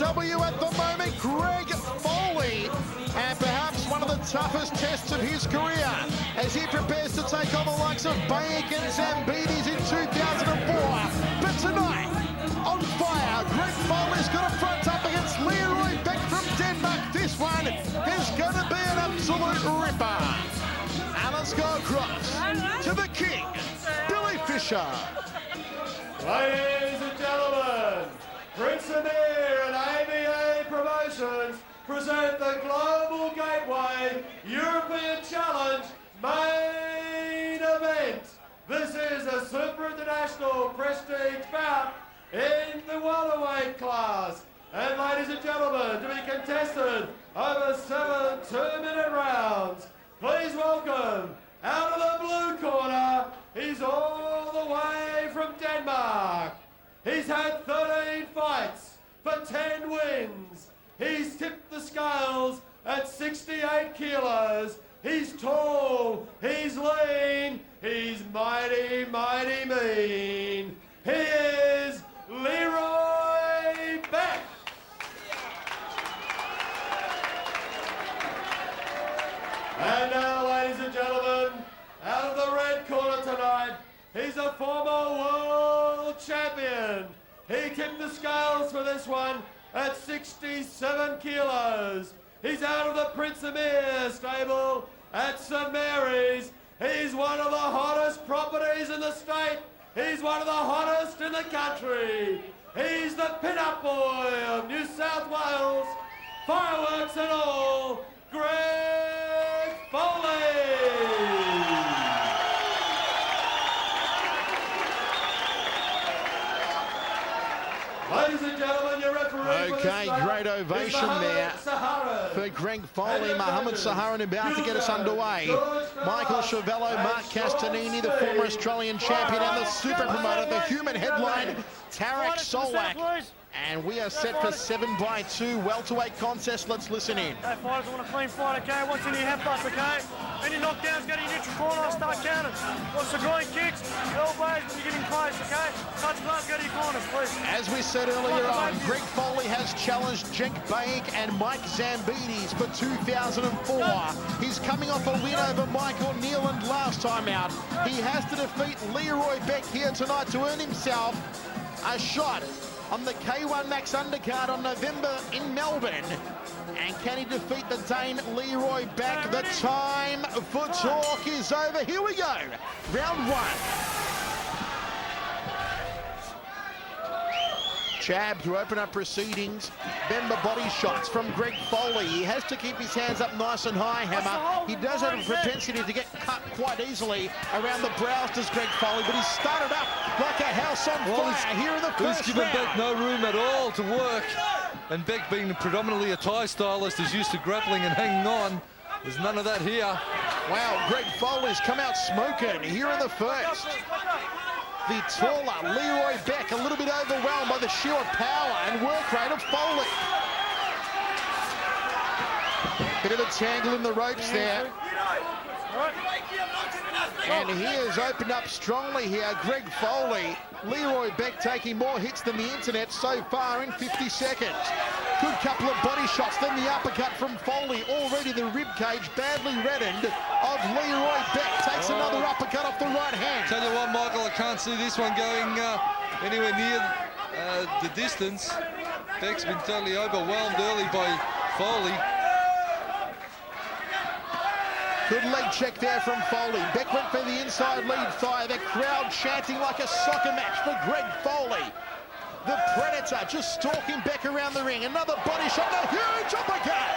W at the moment, Greg Foley. And perhaps one of the toughest tests of his career as he prepares to take on the likes of Beck and Zambides in 2004. But tonight, on fire, Greg Foley's got a front up against Leroy Beck from Denmark. This one is going to be an absolute ripper. And let's go across to the king, Billy Fisher. Ladies and gentlemen, Prince Amir and AVA Promotions present the Global Gateway European Challenge main event. This is a super international prestige bout in the welterweight class. And ladies and gentlemen, to be contested over 7 2-minute rounds, please welcome, out of the blue corner, he's all the way from Denmark. He's had 13 fights for 10 wins. He's tipped the scales at 68 kilos. He's tall, he's lean, he's mighty, mighty mean. He is Leroy Beck. And now, ladies and gentlemen, out of the red corner tonight, he's a former world champion. He tipped the scales for this one at 67 kilos. He's out of the Prince Amir stable at St Mary's. He's one of the hottest properties in the state. He's one of the hottest in the country. He's the pin-up boy of New South Wales. Fireworks and all, Greg Foley. Ladies and gentlemen, your referee. Okay, great ovation there for Greg Foley. Mohamed Saharan about to get us underway. Michael Chavello, Mark Castanini, the former Australian champion and the super promoter, the human headline, Tarek Solak. And we are set for 7x2 welterweight contest. Let's listen in. Okay, fighters, I want a clean fight, okay? What's in your head bust, okay? Any knockdowns, go to your neutral corner, I'll start counting. What's the groin kicks, elbows when you're getting close, okay? Touch gloves, go to your corners, please. As we said earlier on, Greg Foley has challenged Cenk Beck and Mike Zambides for 2004. He's coming off a win over Michael Nealand last time out. He has to defeat Leroy Beck here tonight to earn himself a shot on the K1 Max undercard on November in Melbourne. And can he defeat the Dane Leroy Beck? The time for talk is over. Here we go. Round one. Jab to open up proceedings. Bemba body shots from Greg Foley. He has to keep his hands up nice and high, Hammer. He does have a propensity to get cut quite easily around the brows, does Greg Foley, but he started up like a house on fire here in the first given round. Beck no room at all to work. And Beck, being predominantly a Thai stylist, is used to grappling and hanging on. There's none of that here. Wow, Greg Foley's come out smoking here in the first. The taller Leroy Beck a little bit overwhelmed by the sheer power and work rate of Foley. Bit of a tangle in the ropes there. And he has opened up strongly here, Greg Foley. Leroy Beck taking more hits than the internet so far in 50 seconds. Good couple of body shots, then the uppercut from Foley. Already the rib cage badly reddened of Leroy Beck. Takes another uppercut off the right hand. Tell you what, Michael, I can't see this one going anywhere near the distance. Beck's been totally overwhelmed early by Foley. Good leg check there from Foley. Beck went for the inside lead thigh. The crowd chanting like a soccer match for Greg Foley. The Predator just stalking Beck around the ring. Another body shot, a huge uppercut.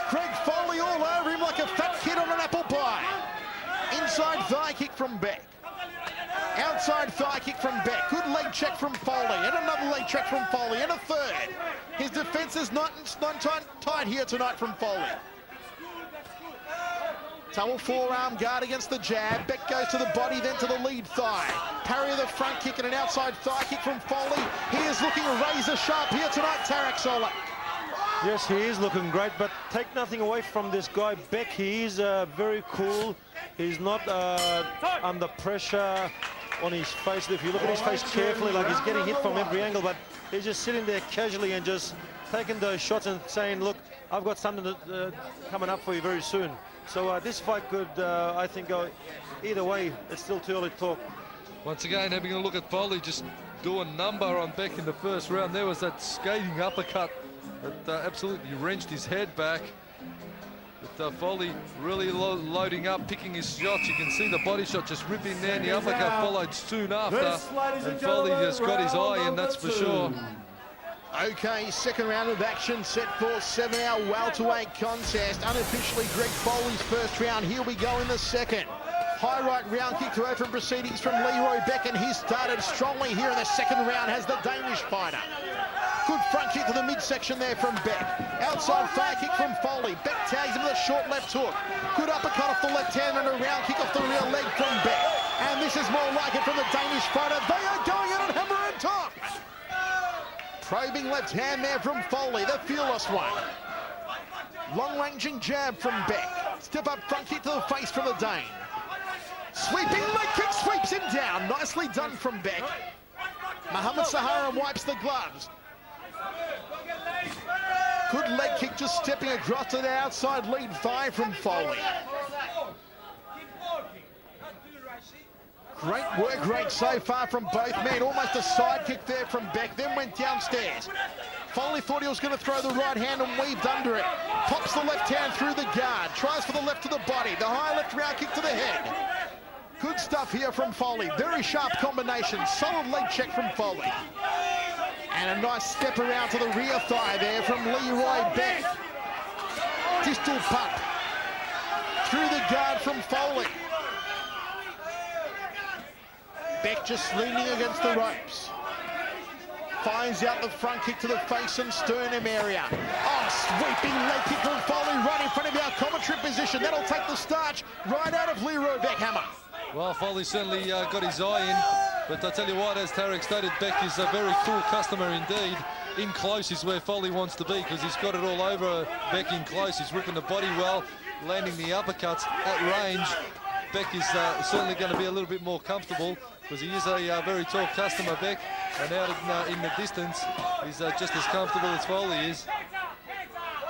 Greg Foley all over him like a fat kid on an apple pie. Inside thigh kick from Beck. Outside thigh kick from Beck. Good leg check from Foley. And another leg check from Foley. And a third. His defense is not tight here tonight from Foley. Double forearm guard against the jab. Beck goes to the body, then to the lead thigh. Parry of the front kick and an outside thigh kick from Foley. He is looking razor sharp here tonight, Tarek Solak. Yes, he is looking great, but take nothing away from this guy, Beck. He is very cool. He's not under pressure on his face. If you look at his face carefully, like he's getting hit from every angle, but he's just sitting there casually and just taking those shots and saying, look, I've got something coming up for you very soon. So this fight could, I think, go either way. It's still too early to talk. Once again, having a look at Foley just do a number on Beck in the first round. There was that skating uppercut that absolutely wrenched his head back. But Foley really loading up, picking his shots. You can see the body shot just ripping there, and the uppercut followed soon after. And Foley just got his eye in, that's for sure. Okay, second round of action set for 7-hour welterweight contest. Unofficially Greg Foley's first round. Here we go in the second. High right round kick to open proceedings from Leroy Beck, and he started strongly here in the second round, has the Danish fighter. Good front kick to the midsection there from Beck. Outside thigh kick from Foley. Beck tags him with a short left hook. Good uppercut off the left hand and a round kick off the rear leg from Beck. And this is more like it from the Danish fighter. They are going in on hammer and top. Probing left hand there from Foley, the fearless one. Long-ranging jab from Beck. Step up front kick to the face from the Dane. Sweeping leg kick, sweeps him down. Nicely done from Beck. Mohamed Sahara wipes the gloves. Good leg kick, just stepping across to the outside lead thigh from Foley. Great work rate so far from both men. Almost a side kick there from Beck, then went downstairs. Foley thought he was going to throw the right hand and weaved under it. Pops the left hand through the guard. Tries for the left to the body. The high left round kick to the head. Good stuff here from Foley. Very sharp combination. Solid leg check from Foley. And a nice step around to the rear thigh there from Leroy Beck. Distal pump. Through the guard from Foley. Beck just leaning against the ropes. Finds out the front kick to the face and sternum area. Oh, sweeping leg kick from Foley right in front of our commentary position. That'll take the starch right out of Leroy Beck. Hammer. Well, Foley certainly got his eye in, but I tell you what, as Tarek stated, Beck is a very cool customer indeed. In close is where Foley wants to be, because he's got it all over Beck in close. He's ripping the body well, landing the uppercuts at range. Beck is certainly going to be a little bit more comfortable, because he is a very tall customer, Beck, and out in the distance, he's just as comfortable as Foley is.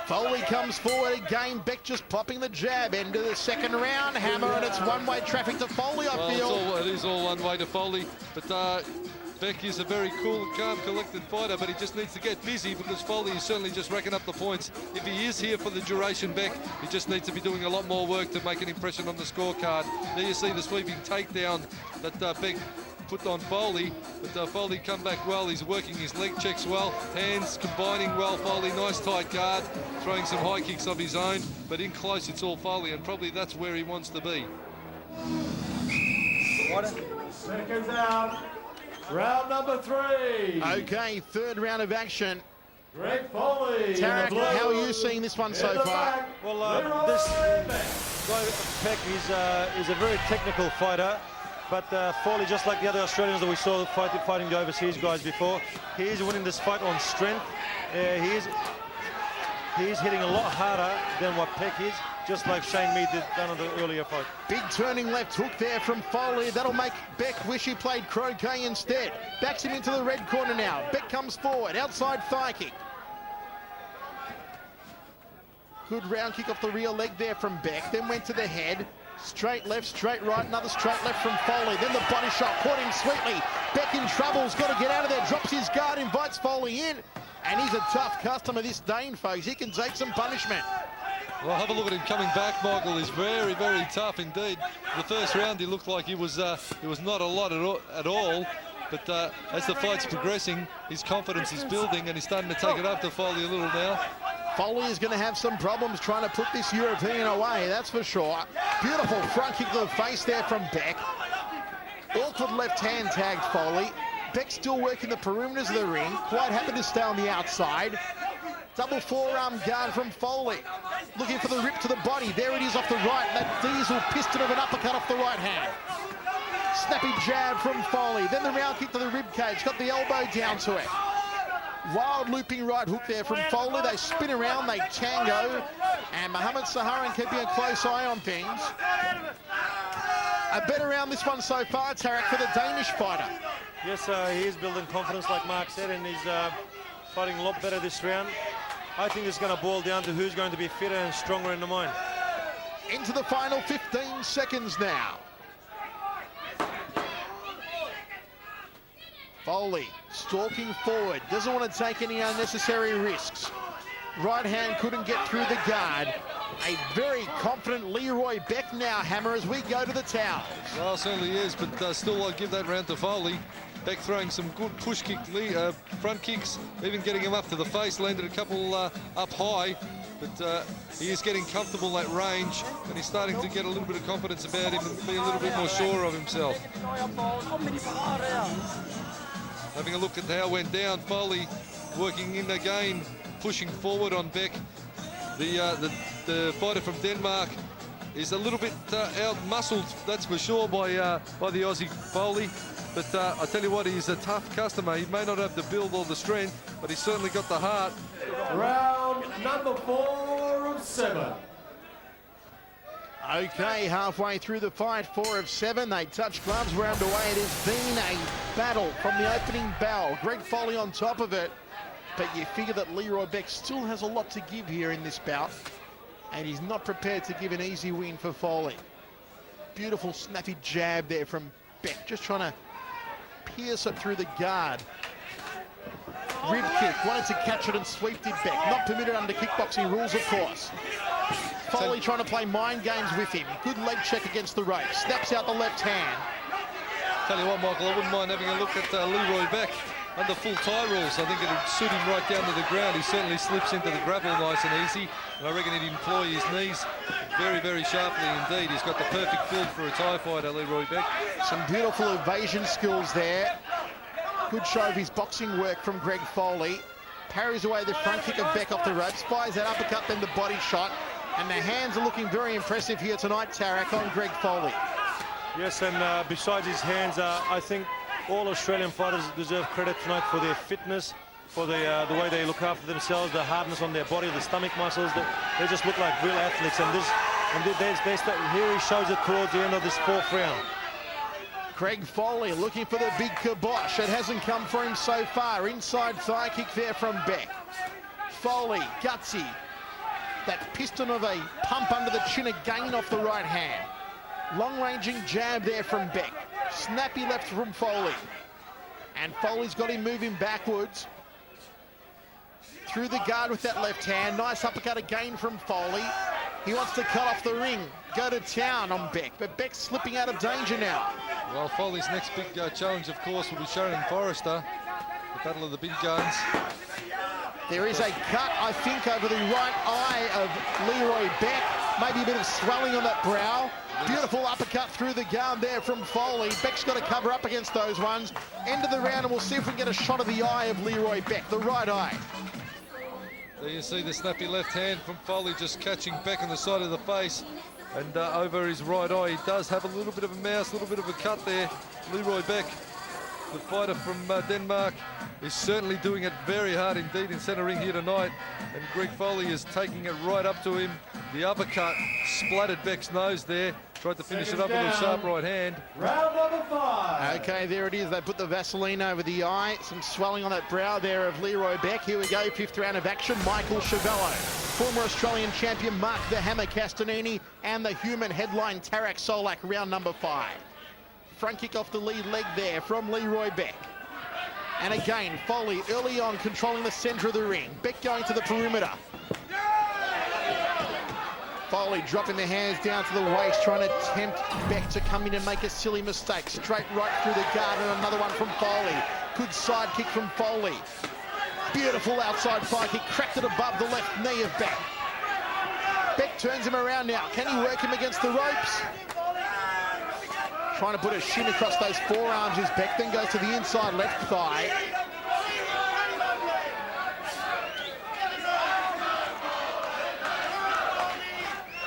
Foley comes forward again. Beck just popping the jab into the second round. Hammer, and it's one-way traffic to Foley, I feel. It is all one way to Foley, but Beck is a very cool, calm, collected fighter, but he just needs to get busy, because Foley is certainly just racking up the points. If he is here for the duration, Beck, he just needs to be doing a lot more work to make an impression on the scorecard. There you see the sweeping takedown that Beck put on Foley, but Foley come back well. He's working his leg checks well, hands combining well. Foley, nice tight guard, throwing some high kicks of his own, but in close it's all Foley, and probably that's where he wants to be. Seconds out. Round number 3. Okay, third round of action. Greg Foley. Tarek, how are you seeing this one so far? Well, this guy Beck is a very technical fighter, but Foley, just like the other Australians that we saw fighting the overseas guys before, he is winning this fight on strength. He's hitting a lot harder than what Beck is, just like Shane Mead did done on the earlier fight. Big turning left hook there from Foley. That'll make Beck wish he played croquet instead. Backs him into the red corner now. Beck comes forward, outside thigh kick. Good round kick off the rear leg there from Beck. Then went to the head. Straight left, straight right, another straight left from Foley. Then the body shot, caught him sweetly. Beck in trouble, has got to get out of there. Drops his guard, invites Foley in. And he's a tough customer, this Dane, folks. He can take some punishment. Well, have a look at him coming back, Michael. He's very, very tough indeed. The first round, he looked like he was not a lot at all. But as the fight's progressing, his confidence is building, and he's starting to take it up to Foley a little now. Foley is going to have some problems trying to put this European away, that's for sure. Beautiful front kick to the face there from Beck. Awkward left hand tagged Foley. Beck still working the perimeters of the ring. Quite happy to stay on the outside. Double forearm guard from Foley. Looking for the rip to the body. There it is off the right. That diesel piston of an uppercut off the right hand. Snappy jab from Foley. Then the round kick to the rib cage. Got the elbow down to it. Wild looping right hook there from Foley. They spin around, they tango. And Mohamed Saharan keeping a close eye on things. A better round this one so far, Tarek, for the Danish fighter. Yes, he is building confidence, like Mark said, and he's fighting a lot better this round. I think it's going to boil down to who's going to be fitter and stronger in the mind. Into the final 15 seconds now. Foley stalking forward, doesn't want to take any unnecessary risks. Right hand couldn't get through the guard. A very confident Leroy Beck now, Hammer, as we go to the towels. Well, certainly is, but still I'll give that round to Foley. Beck throwing some good push kick, front kicks, even getting him up to the face, landed a couple up high, but he is getting comfortable at range, and he's starting to get a little bit of confidence about him and be a little bit more sure of himself. Having a look at how it went down, Foley working in again, pushing forward on Beck. The fighter from Denmark is a little bit out-muscled, that's for sure, by the Aussie Foley. But I tell you what, he's a tough customer. He may not have the build or the strength, but he's certainly got the heart. Round number 4 of 7. Okay, halfway through the fight, 4 of 7. They touch gloves, we're underway. It has been a battle from the opening bell. Greg Foley on top of it. But you figure that Leroy Beck still has a lot to give here in this bout, and he's not prepared to give an easy win for Foley. Beautiful snappy jab there from Beck, just trying to pierce it through the guard. Rib kick, wanted to catch it and sweep did Beck. Not permitted under kickboxing rules, of course. Foley trying to play mind games with him. Good leg check against the rope. Snaps out the left hand. Tell you what, Michael, I wouldn't mind having a look at Leroy Beck. Under full tie rules, I think it'd suit him right down to the ground. He certainly slips into the grapple nice and easy, and I reckon he'd employ his knees very, very sharply indeed. He's got the perfect build for a tie fighter, Leroy Beck. Some beautiful evasion skills there. Good show of his boxing work from Greg Foley. Parries away the front kick of Beck off the ropes, fires that uppercut, then the body shot, and the hands are looking very impressive here tonight, Tarak, on Greg Foley. Yes, and besides his hands, I think all Australian fighters deserve credit tonight for their fitness, for the way they look after themselves, the hardness on their body, the stomach muscles. They just look like real athletes. And here he shows it towards the end of this 4th round. Greg Foley looking for the big kibosh. It hasn't come for him so far. Inside thigh kick there from Beck. Foley, gutsy. That piston of a pump under the chin again off the right hand. Long-ranging jab there from Beck. Snappy left from Foley. And Foley's got him moving backwards. Through the guard with that left hand. Nice uppercut again from Foley. He wants to cut off the ring. Go to town on Beck. But Beck's slipping out of danger now. Well, Foley's next big challenge, of course, will be Sharon Forrester. The battle of the big guns. There is a cut, I think, over the right eye of Leroy Beck. Maybe a bit of swelling on that brow. Beautiful uppercut through the guard there from Foley. Beck's got to cover up against those ones. End of the round, and we'll see if we can get a shot of the eye of Leroy Beck, the right eye. There you see the snappy left hand from Foley just catching Beck on the side of the face. And over his right eye, he does have a little bit of a mouse, a little bit of a cut there. Leroy Beck, the fighter from Denmark, is certainly doing it very hard indeed in centre ring here tonight. And Greg Foley is taking it right up to him. The uppercut splattered Beck's nose there. Tried to finish it up with a sharp right hand. Round number 5. Okay, there it is. They put the Vaseline over the eye. Some swelling on that brow there of Leroy Beck. Here we go, 5th round of action. Michael Chiavello, former Australian champion Mark the Hammer Castanini, and the human headline Tarak Solak, round number 5. Front kick off the lead leg there from Leroy Beck. And again, Foley early on controlling the centre of the ring. Beck going to the perimeter. Foley dropping the hands down to the waist, trying to tempt Beck to come in and make a silly mistake. Straight right through the guard, and another one from Foley. Good side kick from Foley. Beautiful outside thigh kick, cracked it above the left knee of Beck. Beck turns him around now. Can he work him against the ropes? Trying to put a shin across those forearms is Beck, then goes to the inside left thigh.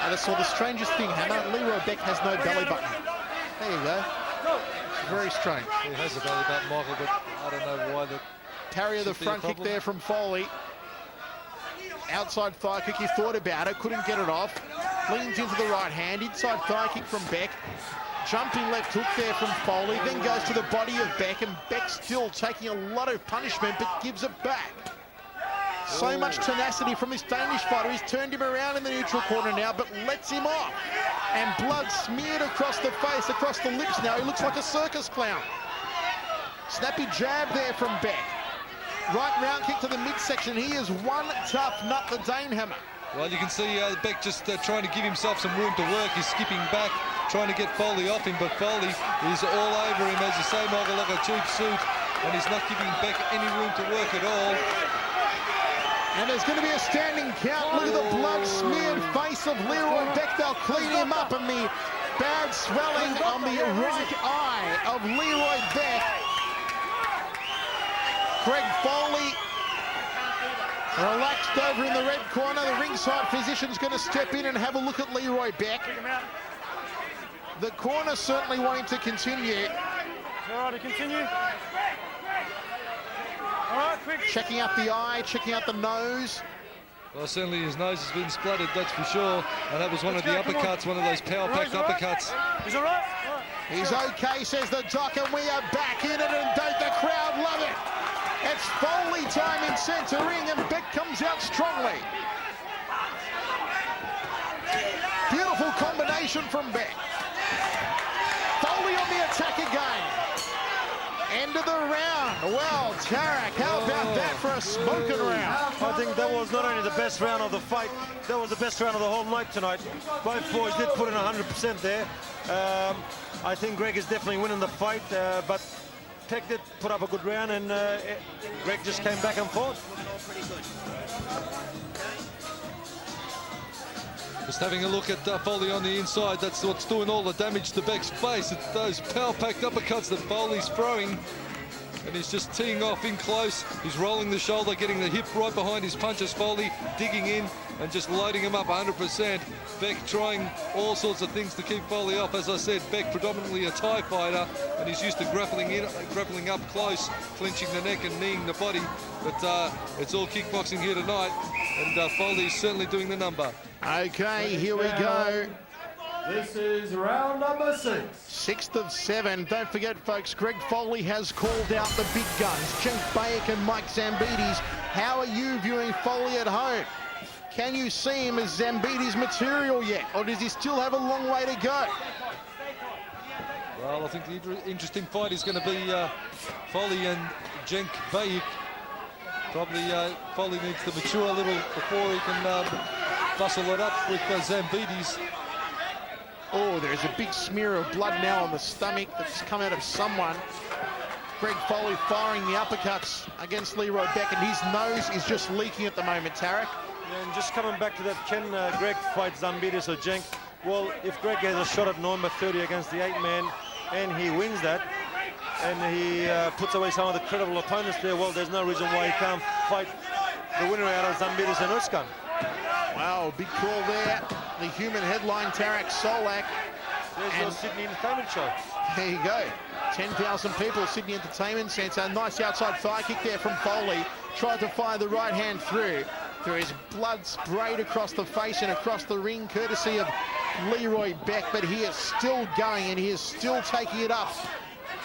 I just saw the strangest thing, Hammer. Leroy Beck has no belly button. There you go. It's very strange. He has a belly button, Michael, but I don't know why. Parry of the front kick there from Foley. Outside thigh kick, he thought about it, couldn't get it off. Leans into the right hand, inside thigh kick from Beck. Jumping left hook there from Foley, then goes to the body of Beck, and Beck still taking a lot of punishment, but gives it back. So much tenacity from this Danish fighter. He's turned him around in the neutral corner now, but lets him off. And blood smeared across the face, across the lips now. He looks like a circus clown. Snappy jab there from Beck. Right round kick to the midsection. He is one tough nut, the Danehammer. Well, you can see Beck just trying to give himself some room to work. He's skipping back, trying to get Foley off him, but Foley is all over him, as you say, Michael, like a cheap suit, and he's not giving Beck any room to work at all. And there's going to be a standing count. Look at the blood-smeared face of Leroy Beck. They'll clean him up, and the bad swelling on the right eye of Leroy Beck. Greg Foley relaxed over in the red corner. The ringside physician's going to step in and have a look at Leroy Beck. The corner certainly wanting to continue. All right, to continue. All right, quick. Checking out the eye, checking out the nose. Well, certainly his nose has been splattered, that's for sure. And that was one of the uppercuts, one of those power-packed uppercuts. He's all right? All right. He's okay, says the doc, and we are back in it, and don't the crowd love it? It's Foley time in centre ring, and Beck comes out strongly. Beautiful combination from Beck. Foley on the attack again. End of the round. Well, Tarek, how about that for a smoking round? I think that was not only the best round of the fight, that was the best round of the whole night tonight. Both boys did put in 100% there. I think Greg is definitely winning the fight, but Tech did put up a good round, and Greg just came back and forth. Just having a look at Foley on the inside. That's what's doing all the damage to Beck's face. It's those power-packed uppercuts that Foley's throwing. And he's just teeing off in close. He's rolling the shoulder, getting the hip right behind his punches. Foley digging in and just loading him up 100%. Beck trying all sorts of things to keep Foley off. As I said, Beck predominantly a Thai fighter, and he's used to grappling up close, clinching the neck and kneeing the body. But it's all kickboxing here tonight, and Foley's certainly doing the number. Okay, here we go. This is round number 6. 6th of 7. Don't forget, folks, Greg Foley has called out the big guns. Cenk Beck and Mike Zambides. How are you viewing Foley at home? Can you see him as Zambides material yet, or does he still have a long way to go? Well, I think the interesting fight is going to be Foley and Cenk Beck. Probably Foley needs to mature a little before he can bustle it up with Zambides. Oh, there's a big smear of blood now on the stomach that's come out of someone. Greg Foley firing the uppercuts against Leroy Beck, and his nose is just leaking at the moment, Tarek. Yeah, and just coming back to that, can Greg fight Zambides or Cenk? Well, if Greg has a shot at November 30 against the 8-man, and he wins that, and he puts away some of the credible opponents there, well, there's no reason why he can't fight the winner out of Zambides and Özkan. Wow, big call there. The human headline, Tarek Solak. There's your Sydney Entertainment Show. There you go. 10,000 people, Sydney Entertainment Centre. Nice outside thigh kick there from Foley. Tried to fire the right hand through. There is blood sprayed across the face and across the ring, courtesy of Leroy Beck, but he is still going, and he is still taking it up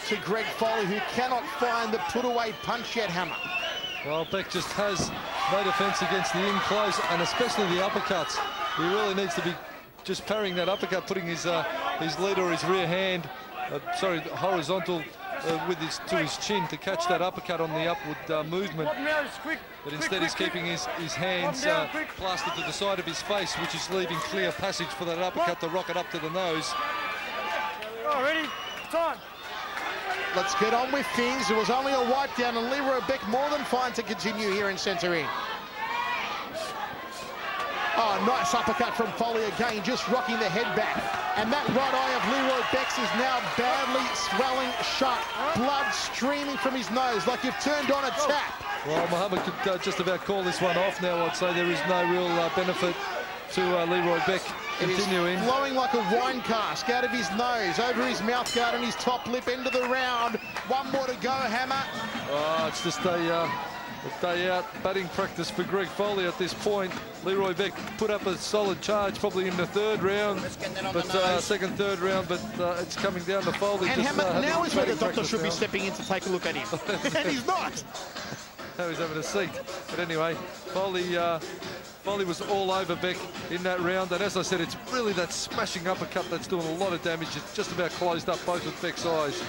to Greg Foley, who cannot find the put-away punch yet, Hammer. Well, Beck just has no defence against the in-close, and especially the uppercuts. He really needs to be just parrying that uppercut, putting his lead or his rear hand, horizontal to his chin to catch that uppercut on the upward movement. But instead he's keeping his hands plastered to the side of his face, which is leaving clear passage for that uppercut to rocket up to the nose. Oh, ready? Time. Let's get on with things. There was only a wipe down, and Leroy Beck more than fine to continue here in centre ring. Oh, nice uppercut from Foley again, just rocking the head back. And that right eye of Leroy Beck's is now badly swelling shut. Blood streaming from his nose like you've turned on a tap. Well, Muhammad could just about call this one off now. I'd say there is no real benefit to Leroy Beck continuing. It is flowing like a wine cask out of his nose, over his mouth guard and his top lip, into the round. One more to go, Hammer. Oh, it's just a day out batting practice for Greg Foley at this point. Leroy Beck put up a solid charge probably in the third round, second, third round, but it's coming down to Foley. And Hammer, now is where the doctor should be stepping in to take a look at him. And he's not. Now he's having a seat. But anyway, Foley was all over Beck in that round, and as I said, it's really that smashing uppercut that's doing a lot of damage. It's just about closed up both of Beck's eyes.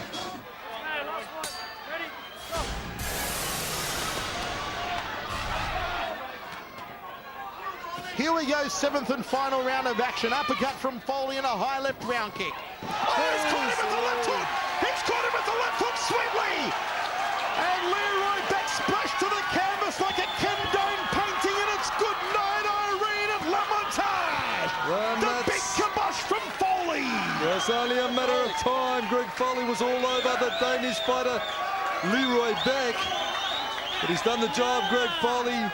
Here we go, 7th and final round of action. Uppercut from Foley and a high left round kick. Oh, he's caught him with the left hook. He's caught him with the left hook sweetly. And Leroy Beck splashed to the canvas like a condone painting, and it's good night, Irene at La Montage. The big kibosh from Foley. It's only a matter of time. Greg Foley was all over the Danish fighter, Leroy Beck. But he's done the job, Greg Foley.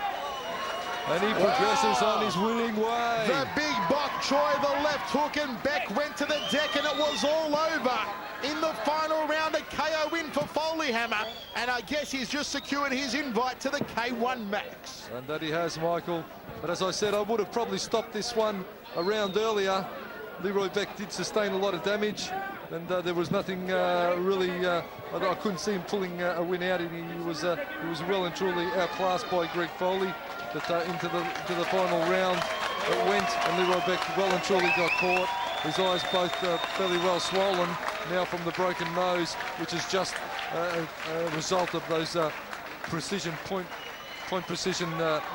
And he progresses on his winning way. The big bok choy, the left hook, and Beck went to the deck, and it was all over. In the final round, a KO win for Foley Hammer, and I guess he's just secured his invite to the K1 Max. And that he has, Michael. But as I said, I would have probably stopped this one a round earlier. Leroy Beck did sustain a lot of damage, and there was nothing really. I couldn't see him pulling a win out. He was well and truly outclassed by Greg Foley. But into the final round it went, and Leroy Beck well and truly got caught. His eyes both fairly well swollen now from the broken nose, which is just a result of those point precision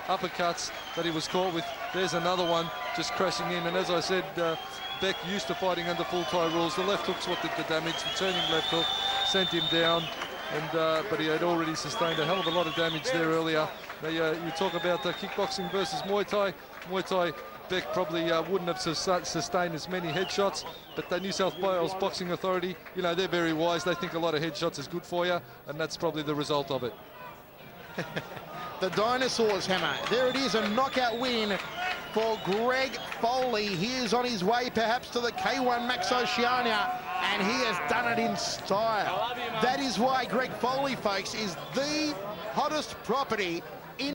uppercuts that he was caught with. There's another one just crashing in, and as I said, Beck used to fighting under full tie rules. The left hook's what did the damage. The turning left hook sent him down, and but he had already sustained a hell of a lot of damage there earlier. Now, you talk about kickboxing versus Muay Thai. Muay Thai, Beck probably wouldn't have sustained as many headshots, but the New South Wales Boxing Authority, you know, they're very wise. They think a lot of headshots is good for you, and that's probably the result of it. The Dinosaurs Hammer. There it is, a knockout win for Greg Foley. He is on his way perhaps to the K1 Max Oceania, and he has done it in style. That is why Greg Foley, folks, is the hottest property